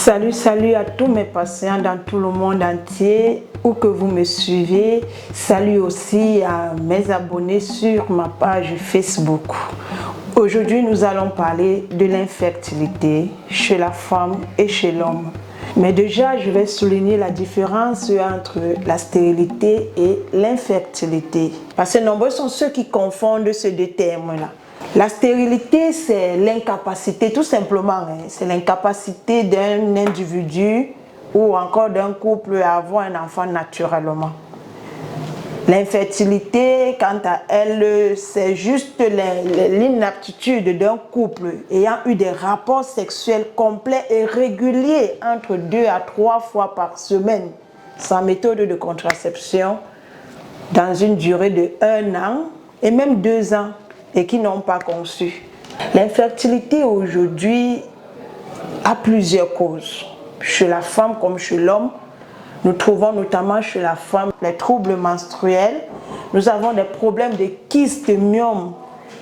Salut à tous mes patients dans tout le monde entier, où que vous me suivez. Salut aussi à mes abonnés sur ma page Facebook. Aujourd'hui, nous allons parler de l'infertilité chez la femme et chez l'homme. Mais déjà, je vais souligner la différence entre la stérilité et l'infertilité. Parce que nombreux sont ceux qui confondent ces deux termes-là. La stérilité, c'est l'incapacité, tout simplement. C'est l'incapacité d'un individu ou encore d'un couple à avoir un enfant naturellement. L'infertilité, quant à elle, c'est juste l'inaptitude d'un couple ayant eu des rapports sexuels complets et réguliers entre 2 à 3 fois par semaine, sans méthode de contraception, dans une durée de 1 an et même 2 ans, et qui n'ont pas conçu. L'infertilité aujourd'hui a plusieurs causes. Chez la femme comme chez l'homme, nous trouvons notamment chez la femme les troubles menstruels. Nous avons des problèmes de kystes myomes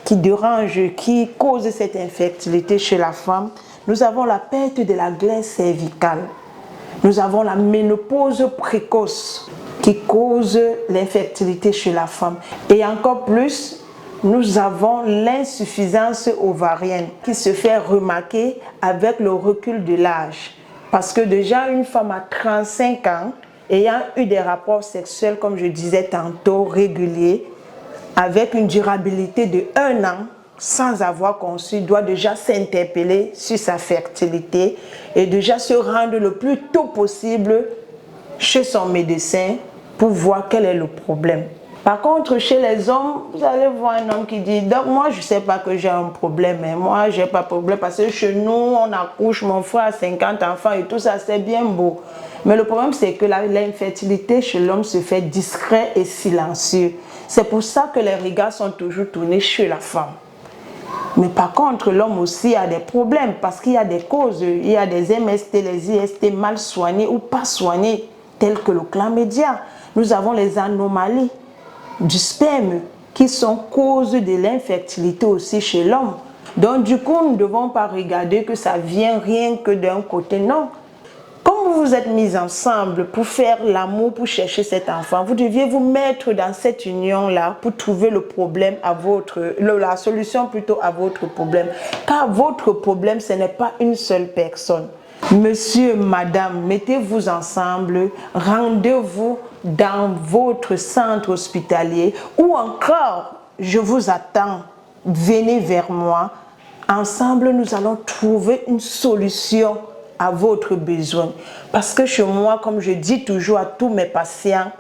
qui dérangent, qui causent cette infertilité chez la femme. Nous avons la perte de la glaire cervicale. Nous avons la ménopause précoce qui cause l'infertilité chez la femme. Et encore plus, nous avons l'insuffisance ovarienne qui se fait remarquer avec le recul de l'âge. Parce que déjà, une femme à 35 ans, ayant eu des rapports sexuels, comme je disais tantôt, réguliers, avec une durabilité de 1 an, sans avoir conçu, doit déjà s'interpeller sur sa fertilité et déjà se rendre le plus tôt possible chez son médecin pour voir quel est le problème. Par contre, chez les hommes, vous allez voir un homme qui dit « Donc moi, je ne sais pas que j'ai un problème, mais moi, je n'ai pas de problème parce que chez nous, on accouche, mon frère a 50 enfants et tout ça, c'est bien beau. » Mais le problème, c'est que l'infertilité chez l'homme se fait discret et silencieux. C'est pour ça que les regards sont toujours tournés chez la femme. Mais par contre, l'homme aussi a des problèmes parce qu'il y a des causes. Il y a des MST, les IST mal soignés ou pas soignés, tels que le chlamydia. Nous avons les anomalies du sperme qui sont cause de l'infertilité aussi chez l'homme. Donc du coup, nous ne devons pas regarder que ça vient rien que d'un côté, non. Comme vous vous êtes mis ensemble pour faire l'amour, pour chercher cet enfant, vous deviez vous mettre dans cette union-là pour trouver le problème à la solution plutôt à votre problème. Car votre problème, ce n'est pas une seule personne. Monsieur, madame, mettez-vous ensemble, rendez-vous dans votre centre hospitalier ou encore, je vous attends, venez vers moi. Ensemble, nous allons trouver une solution à votre besoin. Parce que chez moi, comme je dis toujours à tous mes patients,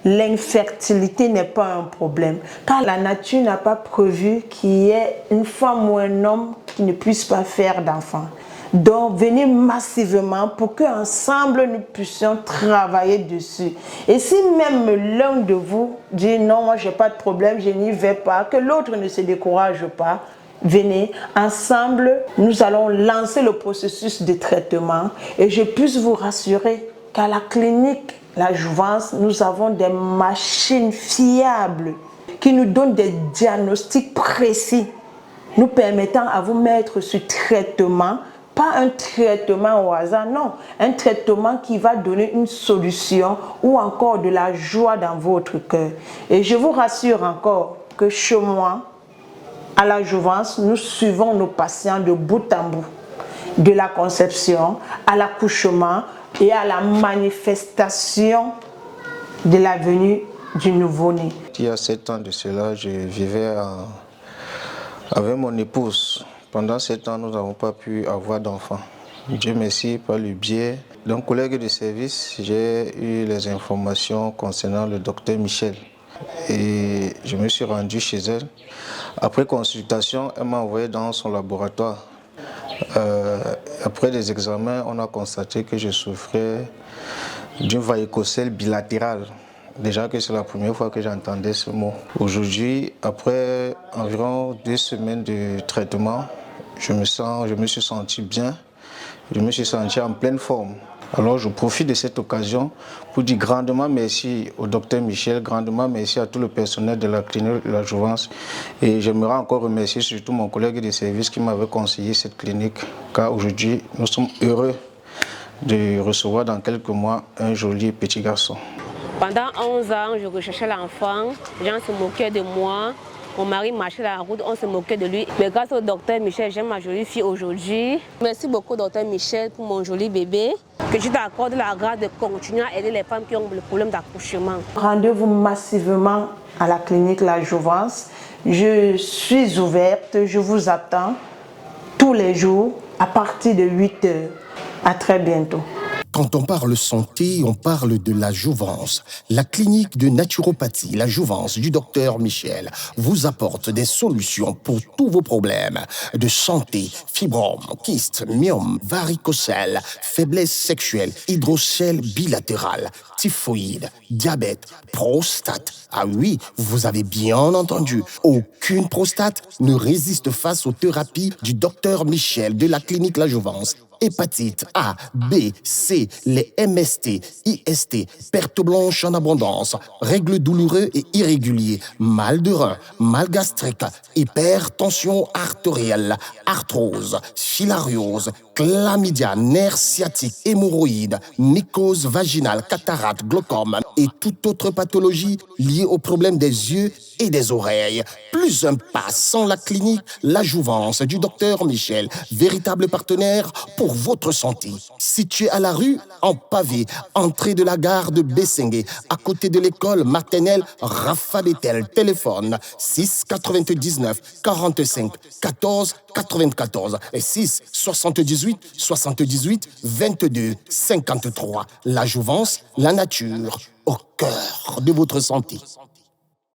l'infertilité n'est pas un problème. Car la nature n'a pas prévu qu'il y ait une femme ou un homme qui ne puisse pas faire d'enfant. Donc, venez massivement pour qu'ensemble nous puissions travailler dessus. Et si même l'un de vous dit non, moi j'ai pas de problème, je n'y vais pas, que l'autre ne se décourage pas, venez, ensemble, nous allons lancer le processus de traitement et je puisse vous rassurer qu'à la clinique La Jouvence, nous avons des machines fiables qui nous donnent des diagnostics précis, nous permettant à vous mettre ce traitement. Pas un traitement au hasard, non. Un traitement qui va donner une solution ou encore de la joie dans votre cœur. Et je vous rassure encore que chez moi, à La Jouvence, nous suivons nos patients de bout en bout. De la conception à l'accouchement et à la manifestation de la venue du nouveau-né. Il y a 7 ans de cela, je vivais avec mon épouse. Pendant 7 ans, nous n'avons pas pu avoir d'enfants. Dieu merci, par le biais d'un collègue de service, j'ai eu les informations concernant le docteur Michel. Et je me suis rendu chez elle. Après consultation, elle m'a envoyé dans son laboratoire. Après les examens, on a constaté que je souffrais d'une varicocèle bilatérale. Déjà que c'est la première fois que j'entendais ce mot. Aujourd'hui, après environ 2 semaines de traitement, je me suis senti bien, je me suis senti en pleine forme. Alors je profite de cette occasion pour dire grandement merci au docteur Michel, grandement merci à tout le personnel de la clinique de La Jouvence. Et j'aimerais encore remercier surtout mon collègue de service qui m'avait conseillé cette clinique, car aujourd'hui nous sommes heureux de recevoir dans quelques mois un joli petit garçon. Pendant 11 ans, je recherchais l'enfant. Les gens se moquaient de moi. Mon mari marchait dans la route, on se moquait de lui. Mais grâce au docteur Michel, j'aime ma jolie fille aujourd'hui. Merci beaucoup, docteur Michel, pour mon joli bébé. Que je t'accorde la grâce de continuer à aider les femmes qui ont le problème d'accouchement. Rendez-vous massivement à la clinique La Jouvence. Je suis ouverte, je vous attends tous les jours à partir de 8 heures. À très bientôt. Quand on parle santé, on parle de la Jouvence. La clinique de naturopathie, la Jouvence du docteur Michel, vous apporte des solutions pour tous vos problèmes de santé, fibromes, kystes, myomes, varicocèle, faiblesse sexuelle, hydrocèle bilatéral, typhoïde, diabète, prostate. Ah oui, vous avez bien entendu. Aucune prostate ne résiste face aux thérapies du docteur Michel de la clinique La Jouvence. Hépatite A, B, C, les MST, IST, perte blanche en abondance, règles douloureux et irréguliers, mal de rein, mal gastrique, hypertension artérielle, arthrose, filariose, chlamydia, nerfs sciatiques, hémorroïdes, mycose vaginale, cataracte, glaucome et toute autre pathologie liée aux problèmes des yeux et des oreilles. Plus un pas sans la clinique La Jouvence du docteur Michel, véritable partenaire pour votre santé. Situé à la rue en pavé, entrée de la gare de Bessengue, à côté de l'école maternelle Rafa Bettel. Téléphone 6 99 45 14 94 et 6 78 78 22 53. La Jouvence, la nature, au cœur de votre santé.